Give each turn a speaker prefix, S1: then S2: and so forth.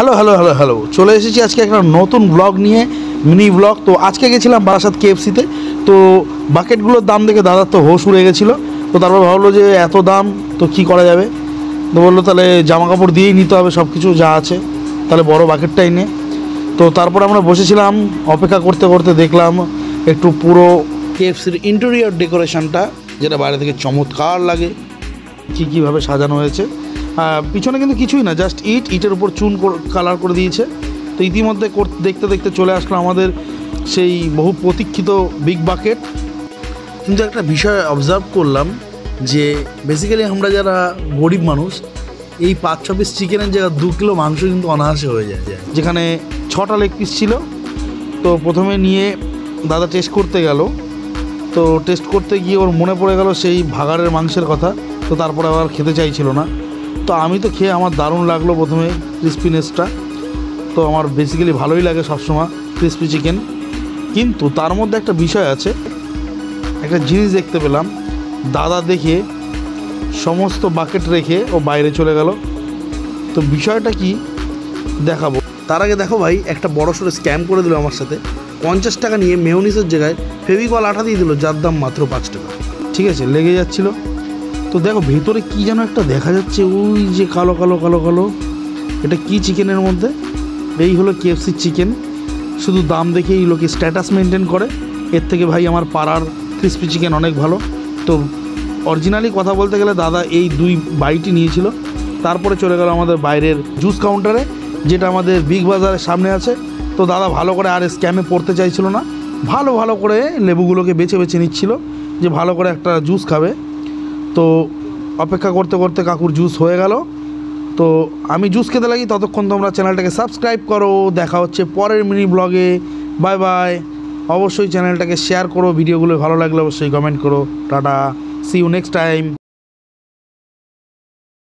S1: Hello hello hello hello চলে এসেছি আজকে একটা নতুন ব্লগ নিয়ে, মিনি ব্লগ। তো আজকে গেছিলাম বারাসাত কেএফসিতে। তো বাকেটগুলোর দাম দেখে দাদার তো হোশ উড়ে গেছিলো। তো তারপর ভাবলো যে এত দাম তো কী করা যাবে, তো বললো তাহলে জামা কাপড় দিয়েই নিতে হবে সব কিছু যা আছে, তাহলে বড় বাকেটটাই নে। তো তারপর আমরা বসেছিলাম অপেক্ষা করতে করতে, দেখলাম একটু পুরো কেএফসির ইন্টেরিয়র ডেকোরেশনটা, যেটা বাইরে থেকে চমৎকার লাগে, কীভাবে সাজানো হয়েছে। পিছনে কিন্তু কিছুই না, জাস্ট ইটের উপর চুন কালার করে দিয়েছে। তো ইতিমধ্যে দেখতে দেখতে চলে আসলো আমাদের সেই বহু প্রতীক্ষিত বিগ বাকেট। কিন্তু একটা বিষয় অবজার্ভ করলাম যে বেসিক্যালি আমরা যারা গরিব মানুষ, এই 5-6 পিস চিকেনের জায়গায় 2 কিলো মাংস কিন্তু অনায়াসে হয়ে যায়। যেখানে 6টা লেগ পিস ছিল। তো প্রথমে নিয়ে দাদা টেস্ট করতে গেল। তো টেস্ট করতে গিয়ে ওর মনে পড়ে গেল সেই ভাগাড়ের মাংসের কথা। তো তারপরে আবার খেতে চাইছিল না। তো আমি তো খেয়ে আমার দারুণ লাগলো প্রথমে ক্রিস্পিনেসটা। তো আমার বেসিক্যালি ভালোই লাগে সবসময় ক্রিস্পি চিকেন। কিন্তু তার মধ্যে একটা বিষয় আছে, একটা জিনিস দেখতে পেলাম। দাদা দেখে সমস্ত বাকেট রেখে ও বাইরে চলে গেল। তো বিষয়টা কি দেখাবো, তার আগে দেখো ভাই, একটা বড় সড়ো স্ক্যাম করে দিল আমার সাথে। 50 টাকা নিয়ে মেয়োনিজের জায়গায় ফেভিকল আঠা দিয়ে দিল, যার দাম মাত্র 5 টাকা। ঠিক আছে, লেগে যাচ্ছিল। তো দেখো ভেতরে কি যেন একটা দেখা যাচ্ছে, ওই যে কালো কালো কালো কালো, এটা কি চিকেনের মধ্যে? এই হলো কেএফসি চিকেন। শুধু দাম দেখেই লোকে স্ট্যাটাস মেনটেন করে। এর থেকে ভাই আমার পাড়ার ক্রিস্পি চিকেন অনেক ভালো। তো অরিজিনালি কথা বলতে গেলে দাদা এই 2 বাইটই নিয়েছিল। তারপরে চলে গেল আমাদের বাইরের জুস কাউন্টারে, যেটা আমাদের বিগ বাজারের সামনে আছে। তো দাদা ভালো করে আর স্ক্যামে পড়তে চাইছিল না, ভালো ভালো করে লেবুগুলোকে বেছে বেছে নিচ্ছিল যে ভালো করে একটা জুস খাবে। তো অপেক্ষা করতে করতে কাকুর জুস হয়ে গেল। তো আমি জুস খেতে লাগি, ততক্ষণ তোমরা চ্যানেলটাকে সাবস্ক্রাইব করো। দেখা হচ্ছে পরের মিনি ব্লগে। Bye bye. অবশ্যই চ্যানেলটাকে শেয়ার করো, ভিডিওগুলো ভালো লাগলে অবশ্যই কমেন্ট করো। Tata, see you next time.